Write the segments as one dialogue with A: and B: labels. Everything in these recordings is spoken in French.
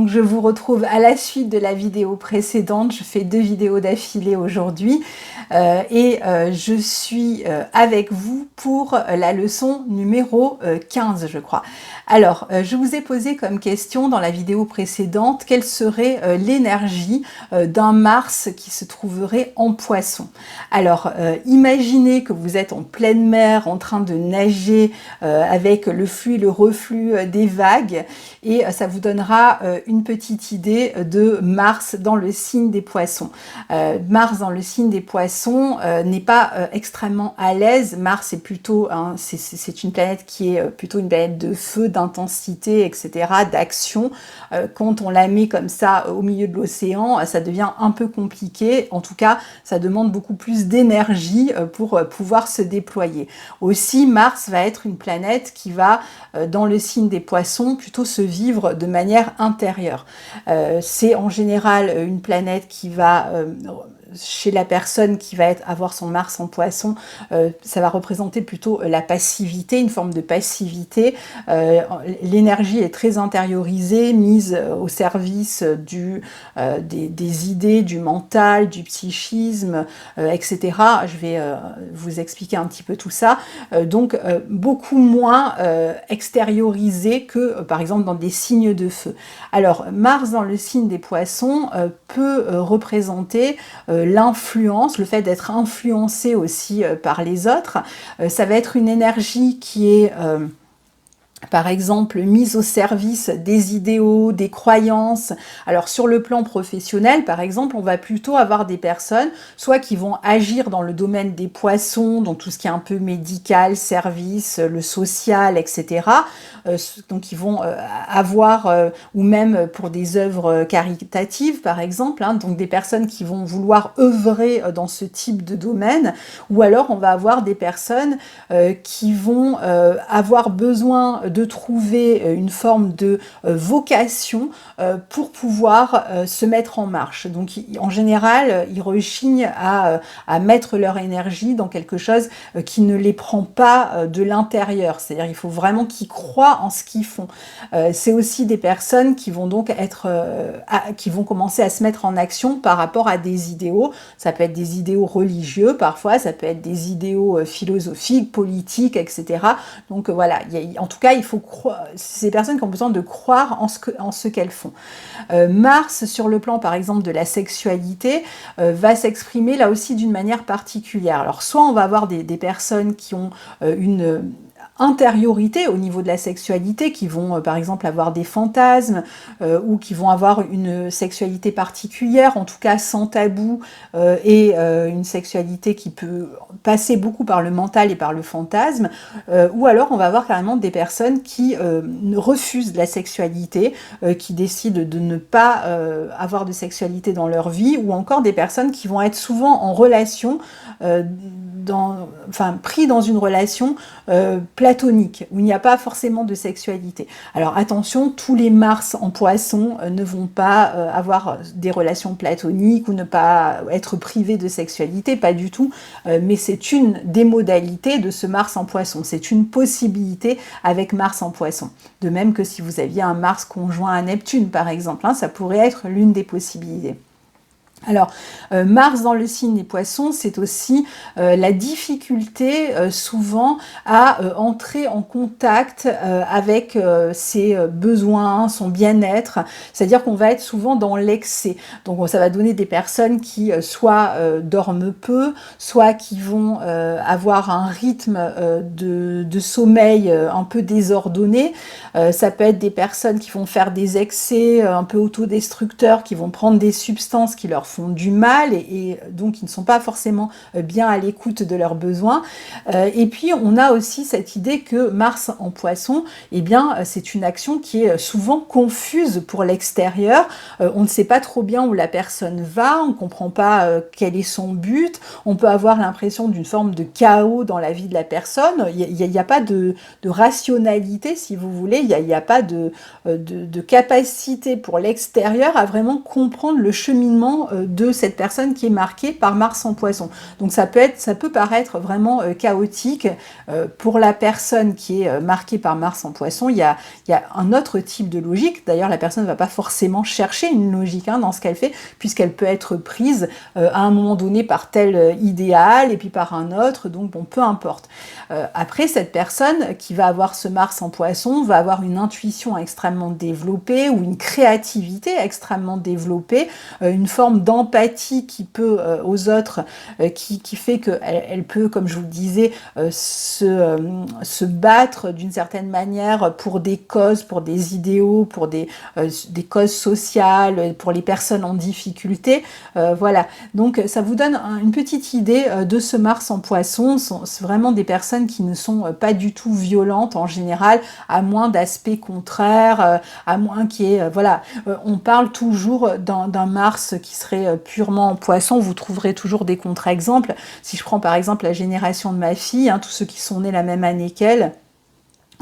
A: Donc je vous retrouve à la suite de la vidéo précédente. Je fais 2 vidéos d'affilée aujourd'hui je suis avec vous pour la leçon numéro 15, je crois. Alors, je vous ai posé comme question dans la vidéo précédente quelle serait l'énergie d'un Mars qui se trouverait en Poisson. Alors, imaginez que vous êtes en pleine mer en train de nager avec le flux et le reflux des vagues et ça vous donnera une petite idée de Mars dans le signe des Poissons. Mars dans le signe des Poissons n'est pas extrêmement à l'aise. Mars est plutôt, c'est une planète qui est plutôt une planète de feu, d'intensité, etc., d'action. Quand on la met comme ça au milieu de l'océan, ça devient un peu compliqué. En tout cas, ça demande beaucoup plus d'énergie pour pouvoir se déployer. Aussi, Mars va être une planète qui va, dans le signe des Poissons, plutôt se vivre de manière intérieure. C'est en général une planète qui va chez la personne qui va avoir son Mars en Poisson, ça va représenter plutôt la passivité, une forme de passivité. L'énergie est très intériorisée, mise au service des idées, du mental, du psychisme, etc. Je vais vous expliquer un petit peu tout ça. Donc, beaucoup moins extériorisé que, par exemple, dans des signes de feu. Alors, Mars dans le signe des Poissons peut représenter l'influence, le fait d'être influencé aussi par les autres. Ça va être une énergie qui est par exemple, mise au service des idéaux, des croyances. Alors, sur le plan professionnel, par exemple, on va plutôt avoir des personnes, soit qui vont agir dans le domaine des poissons, donc tout ce qui est un peu médical, service, le social, etc. Donc, ils vont avoir, ou même pour des œuvres caritatives, par exemple, donc des personnes qui vont vouloir œuvrer dans ce type de domaine, ou alors on va avoir des personnes qui vont avoir besoin de trouver une forme de vocation pour pouvoir se mettre en marche. Donc en général, ils rechignent à mettre leur énergie dans quelque chose qui ne les prend pas de l'intérieur. C'est-à-dire il faut vraiment qu'ils croient en ce qu'ils font. C'est aussi des personnes qui vont donc qui vont commencer à se mettre en action par rapport à des idéaux. Ça peut être des idéaux religieux parfois, ça peut être des idéaux philosophiques, politiques, etc. Donc voilà, en tout cas, il faut croire, ces personnes qui ont besoin de croire en ce qu'elles font. Mars, sur le plan par exemple de la sexualité, va s'exprimer là aussi d'une manière particulière. Alors soit on va avoir des personnes qui ont une intériorité au niveau de la sexualité, qui vont par exemple avoir des fantasmes ou qui vont avoir une sexualité particulière, en tout cas sans tabou, une sexualité qui peut passer beaucoup par le mental et par le fantasme, ou alors on va avoir carrément des personnes qui refusent la sexualité, qui décident de ne pas avoir de sexualité dans leur vie, ou encore des personnes qui vont être souvent en relation pris dans une relation platonique, où il n'y a pas forcément de sexualité. Alors attention, tous les Mars en Poisson ne vont pas avoir des relations platoniques ou ne pas être privés de sexualité, pas du tout, mais c'est une des modalités de ce Mars en Poisson, c'est une possibilité avec Mars en Poisson. De même que si vous aviez un Mars conjoint à Neptune, par exemple, ça pourrait être l'une des possibilités. Alors, Mars dans le signe des Poissons, c'est aussi la difficulté souvent à entrer en contact avec ses besoins, son bien-être, c'est-à-dire qu'on va être souvent dans l'excès. Donc ça va donner des personnes qui soit dorment peu, soit qui vont avoir un rythme de sommeil un peu désordonné. Ça peut être des personnes qui vont faire des excès un peu autodestructeurs, qui vont prendre des substances qui leur font du mal et donc ils ne sont pas forcément bien à l'écoute de leurs besoins. Et puis on a aussi cette idée que Mars en Poisson, eh bien c'est une action qui est souvent confuse pour l'extérieur. On ne sait pas trop bien où la personne va, on ne comprend pas quel est son but, on peut avoir l'impression d'une forme de chaos dans la vie de la personne. Il n'y a pas de rationalité, si vous voulez, il n'y a pas de capacité pour l'extérieur à vraiment comprendre le cheminement de cette personne qui est marquée par Mars en Poisson. Donc ça peut paraître vraiment chaotique. Pour la personne qui est marquée par Mars en Poisson, il y a un autre type de logique. D'ailleurs, la personne ne va pas forcément chercher une logique dans ce qu'elle fait, puisqu'elle peut être prise à un moment donné par tel idéal et puis par un autre, donc bon, peu importe. Après, cette personne qui va avoir ce Mars en Poisson va avoir une intuition extrêmement développée ou une créativité extrêmement développée, une forme d'empathie qui peut aux autres, qui fait qu'elle peut, comme je vous le disais, se battre d'une certaine manière pour des causes, pour des idéaux, pour des causes sociales, pour les personnes en difficulté. Voilà, donc ça vous donne une petite idée de ce Mars en Poisson. C'est vraiment des personnes qui ne sont pas du tout violentes en général, à moins d'aspects contraires, à moins qu'il y ait... voilà, on parle toujours d'un Mars qui serait purement en Poisson. Vous trouverez toujours des contre-exemples. Si je prends par exemple la génération de ma fille, tous ceux qui sont nés la même année qu'elle,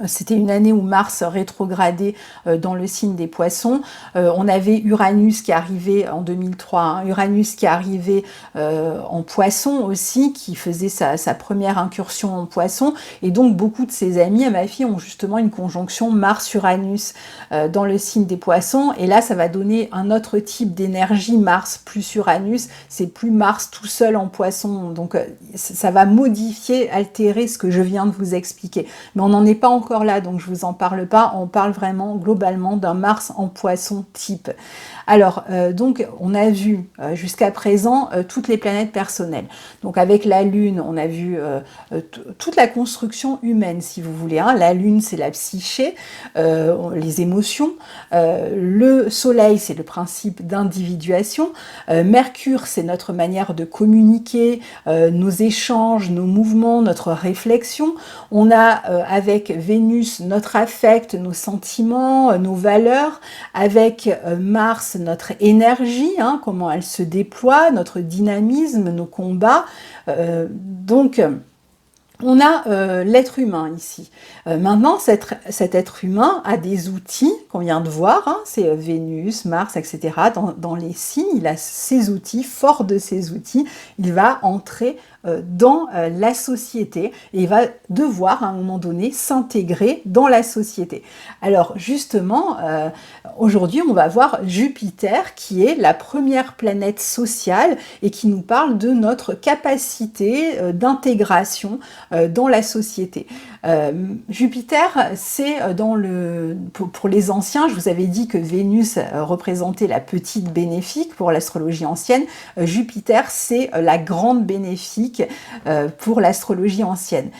A: c'était une année où Mars rétrogradait dans le signe des Poissons. On avait Uranus qui arrivait en 2003, Uranus qui arrivait en Poisson aussi, qui faisait sa première incursion en Poisson. Et donc beaucoup de ses amis à ma fille ont justement une conjonction Mars-Uranus dans le signe des Poissons. Et là, ça va donner un autre type d'énergie, Mars plus Uranus. C'est plus Mars tout seul en Poisson. Donc ça va modifier, altérer ce que je viens de vous expliquer. Mais on n'en est pas encore là, donc je vous en parle pas. On parle vraiment globalement d'un Mars en Poisson type. Alors, donc, on a vu jusqu'à présent toutes les planètes personnelles. Donc, avec la Lune, on a vu toute la construction humaine, si vous voulez. La Lune, c'est la psyché, les émotions. Le Soleil, c'est le principe d'individuation. Mercure, c'est notre manière de communiquer, nos échanges, nos mouvements, notre réflexion. On a avec Vénus notre affect, nos sentiments, nos valeurs. Avec Mars, notre énergie, comment elle se déploie, notre dynamisme, nos combats. Donc, on a l'être humain ici. Maintenant, cet être humain a des outils qu'on vient de voir, c'est Vénus, Mars, etc. Dans les signes, il a ses outils, fort de ses outils, il va entrer dans la société et il va devoir à un moment donné s'intégrer dans la société. Alors justement, aujourd'hui on va voir Jupiter qui est la première planète sociale et qui nous parle de notre capacité d'intégration dans la société. Jupiter, c'est pour les anciens, je vous avais dit que Vénus représentait la petite bénéfique pour l'astrologie ancienne. Jupiter, c'est la grande bénéfique pour l'astrologie ancienne.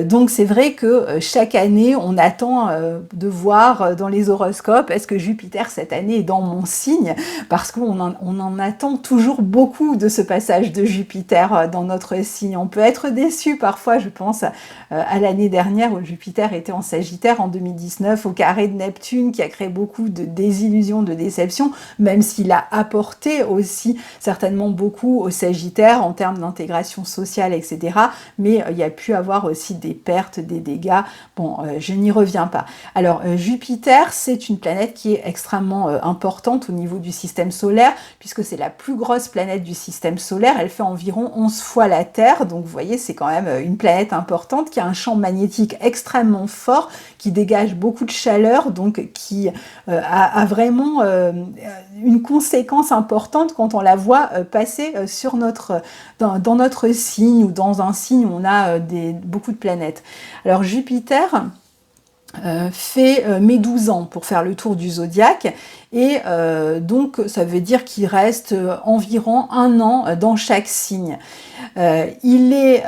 A: Donc c'est vrai que chaque année, on attend de voir dans les horoscopes, est-ce que Jupiter cette année est dans mon signe? Parce qu'on en attend toujours beaucoup de ce passage de Jupiter dans notre signe. On peut être déçu parfois, je pense à l'année dernière où Jupiter était en Sagittaire en 2019 au carré de Neptune qui a créé beaucoup de désillusions, de déceptions, même s'il a apporté aussi certainement beaucoup au Sagittaire en termes d'intégration sociale, etc. Mais il y a pu avoir aussi des pertes, des dégâts. Bon, je n'y reviens pas. Alors, Jupiter, c'est une planète qui est extrêmement importante au niveau du système solaire, puisque c'est la plus grosse planète du système solaire. Elle fait environ 11 fois la Terre, donc vous voyez, c'est quand même une planète importante qui a un champ magnétique extrêmement fort, qui dégage beaucoup de chaleur, donc qui a vraiment une conséquence importante quand on la voit passer sur dans notre signe ou dans un signe où on a beaucoup de planètes. Alors Jupiter fait mes 12 ans pour faire le tour du zodiaque et donc ça veut dire qu'il reste environ 1 an dans chaque signe. Il est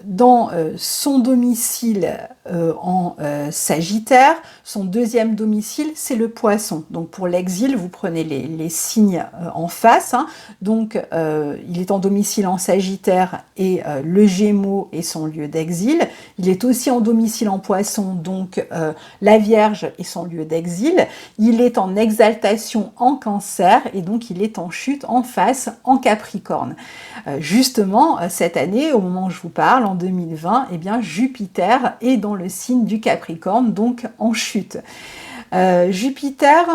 A: dans son domicile en Sagittaire, son deuxième domicile c'est le Poisson. Donc pour l'exil, vous prenez les signes en face, donc il est en domicile en Sagittaire et le Gémeaux est son lieu d'exil. Il est aussi en domicile en Poisson, donc la Vierge est son lieu d'exil. Il est en exaltation en Cancer et donc il est en chute en face en Capricorne. Justement, cette année, au moment où je vous parle, en 2020, eh bien, Jupiter est dans le signe du Capricorne, donc en chute. Jupiter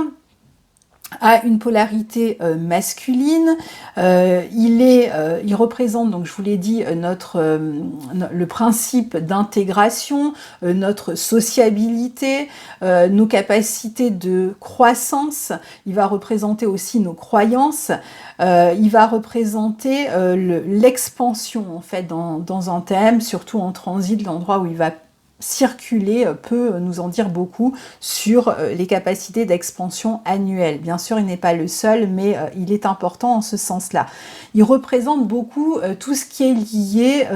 A: a une polarité masculine, il représente, donc je vous l'ai dit, le principe d'intégration, notre sociabilité, nos capacités de croissance, il va représenter aussi nos croyances, il va représenter l'expansion en fait dans un thème, surtout en transit, l'endroit où il va circuler peut nous en dire beaucoup sur les capacités d'expansion annuelles. Bien sûr, il n'est pas le seul, mais il est important en ce sens-là. Il représente beaucoup tout ce qui est lié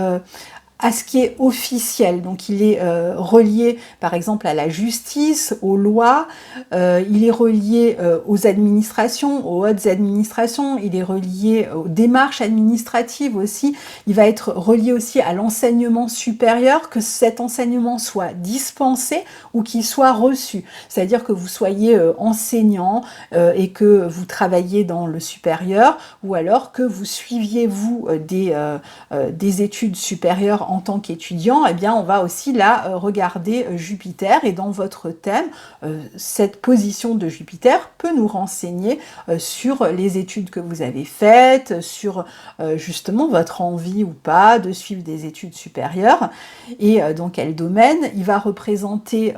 A: à ce qui est officiel. Donc il est relié par exemple à la justice, aux lois, il est relié aux administrations, aux hautes administrations, il est relié aux démarches administratives aussi, il va être relié aussi à l'enseignement supérieur, que cet enseignement soit dispensé ou qu'il soit reçu. C'est-à-dire que vous soyez enseignant et que vous travaillez dans le supérieur, ou alors que vous suiviez vous des études supérieures en tant qu'étudiant, eh bien on va aussi là regarder Jupiter, et dans votre thème, cette position de Jupiter peut nous renseigner sur les études que vous avez faites, sur justement votre envie ou pas de suivre des études supérieures, et dans quel domaine. Il va représenter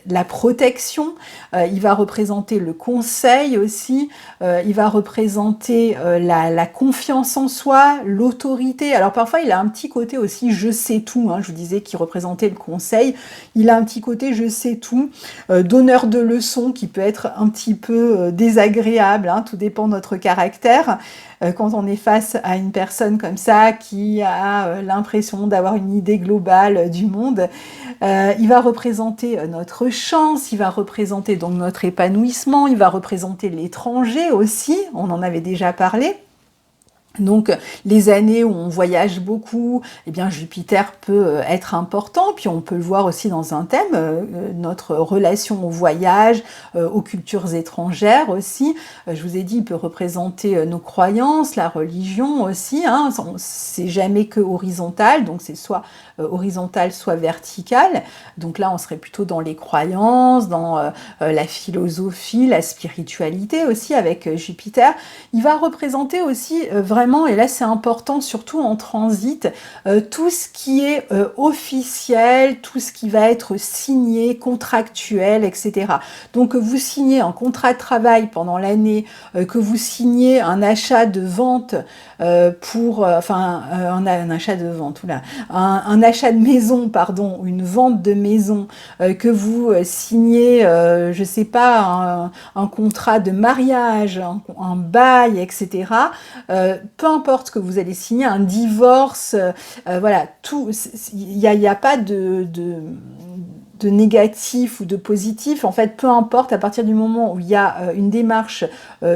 A: la protection, il va représenter le conseil aussi, il va représenter la confiance en soi, l'autorité. Alors parfois il a un petit côté aussi je sais tout, hein, je vous disais qu'il représentait le conseil, il a un petit côté je sais tout, donneur de leçons qui peut être un petit peu désagréable, hein, tout dépend de notre caractère. Quand on est face à une personne comme ça qui a l'impression d'avoir une idée globale du monde, il va représenter notre chance, il va représenter donc notre épanouissement, il va représenter l'étranger aussi, on en avait déjà parlé. Donc les années où on voyage beaucoup, eh bien Jupiter peut être important, puis on peut le voir aussi dans un thème, notre relation au voyage, aux cultures étrangères aussi. Je vous ai dit, il peut représenter nos croyances, la religion aussi, hein, c'est jamais que horizontal, donc c'est soit horizontal, soit vertical. Donc là, on serait plutôt dans les croyances, dans la philosophie, la spiritualité aussi avec Jupiter. Il va représenter aussi vraiment, et là c'est important, surtout en transit, tout ce qui est officiel, tout ce qui va être signé, contractuel, etc. Donc que vous signez un contrat de travail pendant l'année, que vous signez un achat de vente un achat de vente, oula, un achat de maison, pardon, une vente de maison, que vous signez, je sais pas, un contrat de mariage, un bail, etc. Peu importe ce que vous allez signer, un divorce, voilà, tout, il n'y a pas de négatif ou de positif, en fait, peu importe, à partir du moment où il y a une démarche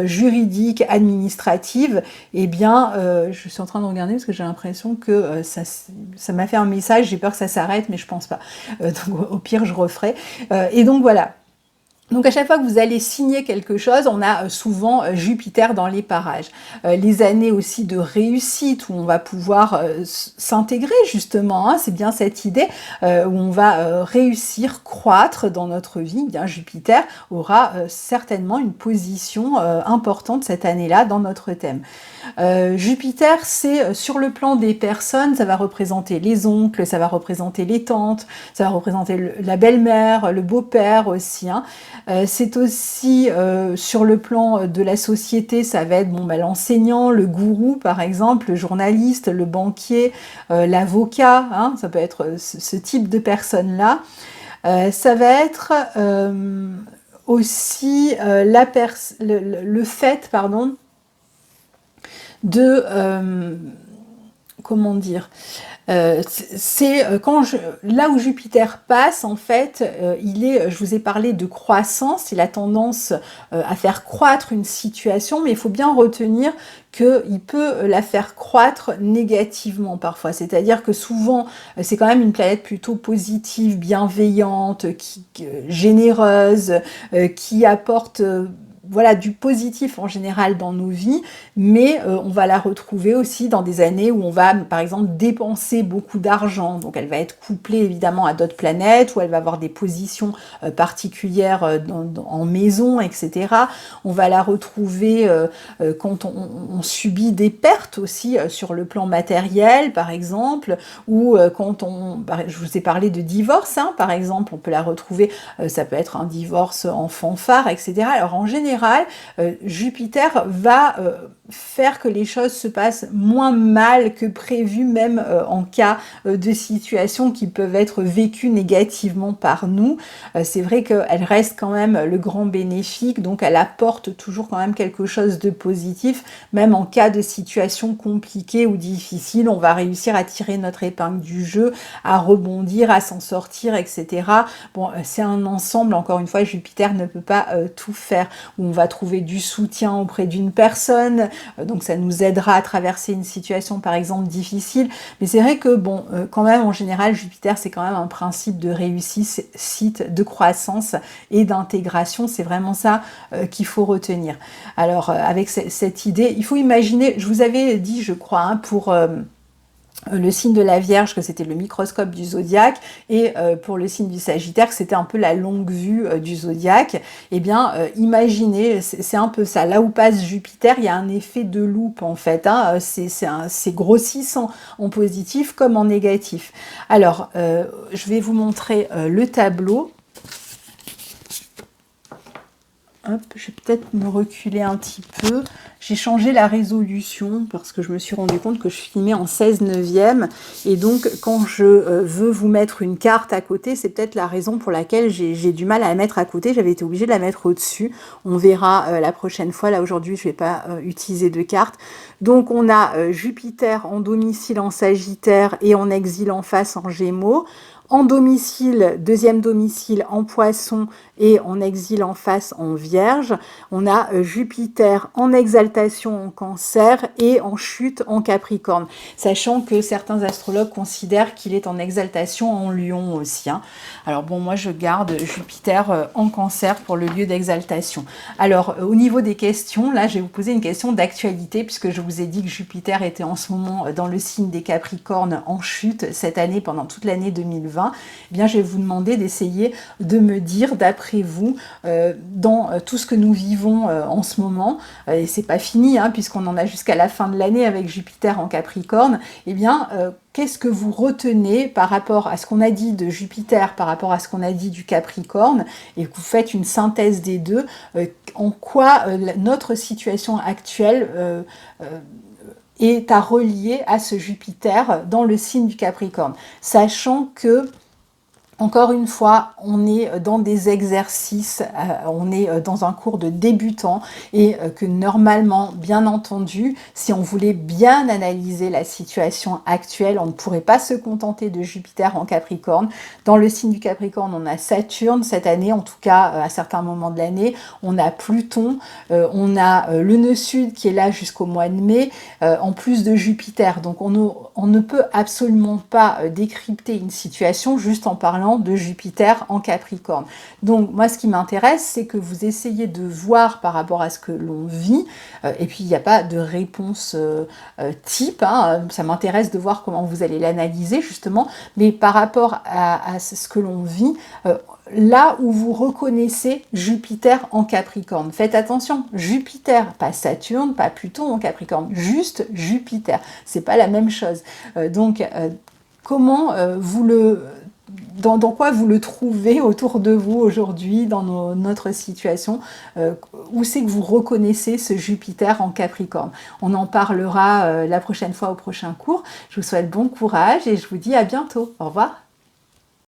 A: juridique, administrative, eh bien, je suis en train de regarder parce que j'ai l'impression que ça m'a fait un message, j'ai peur que ça s'arrête, mais je pense pas. Donc, au pire, je referai. Et donc, voilà. Donc à chaque fois que vous allez signer quelque chose, on a souvent Jupiter dans les parages. Les années aussi de réussite où on va pouvoir s'intégrer justement, hein, c'est bien cette idée où on va réussir, croître dans notre vie. Bien Jupiter aura certainement une position importante cette année-là dans notre thème. Jupiter, c'est sur le plan des personnes, ça va représenter les oncles, ça va représenter les tantes, ça va représenter la belle-mère, le beau-père aussi, hein. C'est aussi sur le plan de la société, ça va être l'enseignant, le gourou par exemple, le journaliste, le banquier, l'avocat, hein, ça peut être ce type de personnes-là. Ça va être aussi le fait, pardon, de comment dire, c'est là où Jupiter passe, en fait, je vous ai parlé de croissance, il a tendance à faire croître une situation, mais il faut bien retenir qu'il peut la faire croître négativement parfois. C'est-à-dire que souvent, c'est quand même une planète plutôt positive, bienveillante, généreuse, qui apporte voilà, du positif en général dans nos vies, mais on va la retrouver aussi dans des années où on va, par exemple, dépenser beaucoup d'argent. Donc, elle va être couplée évidemment à d'autres planètes, où elle va avoir des positions particulières en maison, etc. On va la retrouver quand on subit des pertes aussi sur le plan matériel, par exemple, ou quand je vous ai parlé de divorce, hein, par exemple, on peut la retrouver, ça peut être un divorce en fanfare, etc. Alors, en général, Jupiter va faire que les choses se passent moins mal que prévu, même en cas de situations qui peuvent être vécues négativement par nous. C'est vrai qu'elle reste quand même le grand bénéfique, donc elle apporte toujours quand même quelque chose de positif, même en cas de situation compliquée ou difficile, on va réussir à tirer notre épingle du jeu, à rebondir, à s'en sortir, etc. Bon, c'est un ensemble, encore une fois, Jupiter ne peut pas tout faire, où on va trouver du soutien auprès d'une personne, donc ça nous aidera à traverser une situation par exemple difficile, mais c'est vrai que bon, quand même en général Jupiter c'est quand même un principe de réussite, de croissance et d'intégration, c'est vraiment ça qu'il faut retenir. Alors avec cette idée, il faut imaginer, je vous avais dit je crois hein, pour le signe de la Vierge, que c'était le microscope du zodiaque, et pour le signe du Sagittaire, que c'était un peu la longue vue du zodiaque. Eh bien, imaginez, c'est un peu ça. Là où passe Jupiter, il y a un effet de loupe, en fait. Hein. C'est grossissant en positif comme en négatif. Alors, je vais vous montrer le tableau. Hop, je vais peut-être me reculer un petit peu. J'ai changé la résolution parce que je me suis rendu compte que je filmais en 16/9. Et donc, quand je veux vous mettre une carte à côté, c'est peut-être la raison pour laquelle j'ai du mal à la mettre à côté. J'avais été obligée de la mettre au-dessus. On verra la prochaine fois. Là, aujourd'hui, je ne vais pas utiliser de carte. Donc, on a Jupiter en domicile en Sagittaire et en exil en face en Gémeaux. En domicile, deuxième domicile en Poisson et en exil en face en Vierge. On a Jupiter en exaltation en Cancer et en chute en Capricorne. Sachant que certains astrologues considèrent qu'il est en exaltation en Lion aussi. Hein. Alors bon, moi je garde Jupiter en Cancer pour le lieu d'exaltation. Alors au niveau des questions, là je vais vous poser une question d'actualité puisque je vous ai dit que Jupiter était en ce moment dans le signe des Capricornes en chute cette année pendant toute l'année 2020. Eh bien, je vais vous demander d'essayer de me dire, d'après vous, dans tout ce que nous vivons en ce moment, et c'est pas fini, hein, puisqu'on en a jusqu'à la fin de l'année avec Jupiter en Capricorne, eh bien, qu'est-ce que vous retenez par rapport à ce qu'on a dit de Jupiter, par rapport à ce qu'on a dit du Capricorne, et que vous faites une synthèse des deux, en quoi notre situation actuelle est à relier à ce Jupiter dans le signe du Capricorne, sachant que encore une fois, on est dans des exercices, on est dans un cours de débutant et que normalement, bien entendu, si on voulait bien analyser la situation actuelle, on ne pourrait pas se contenter de Jupiter en Capricorne. Dans le signe du Capricorne, on a Saturne cette année, en tout cas à certains moments de l'année, on a Pluton, on a le nœud sud qui est là jusqu'au mois de mai, en plus de Jupiter. Donc on ne peut absolument pas décrypter une situation juste en parlant de Jupiter en Capricorne. Donc moi ce qui m'intéresse c'est que vous essayez de voir par rapport à ce que l'on vit, et puis il n'y a pas de réponse type, hein. Ça m'intéresse de voir comment vous allez l'analyser justement, mais par rapport à ce que l'on vit, là où vous reconnaissez Jupiter en Capricorne. Faites attention, Jupiter, pas Saturne, pas Pluton en Capricorne, juste Jupiter. C'est pas la même chose. Donc comment vous le... Dans quoi vous le trouvez autour de vous aujourd'hui, dans notre situation, où c'est que vous reconnaissez ce Jupiter en Capricorne. On en parlera la prochaine fois au prochain cours. Je vous souhaite bon courage et je vous dis à bientôt. Au revoir.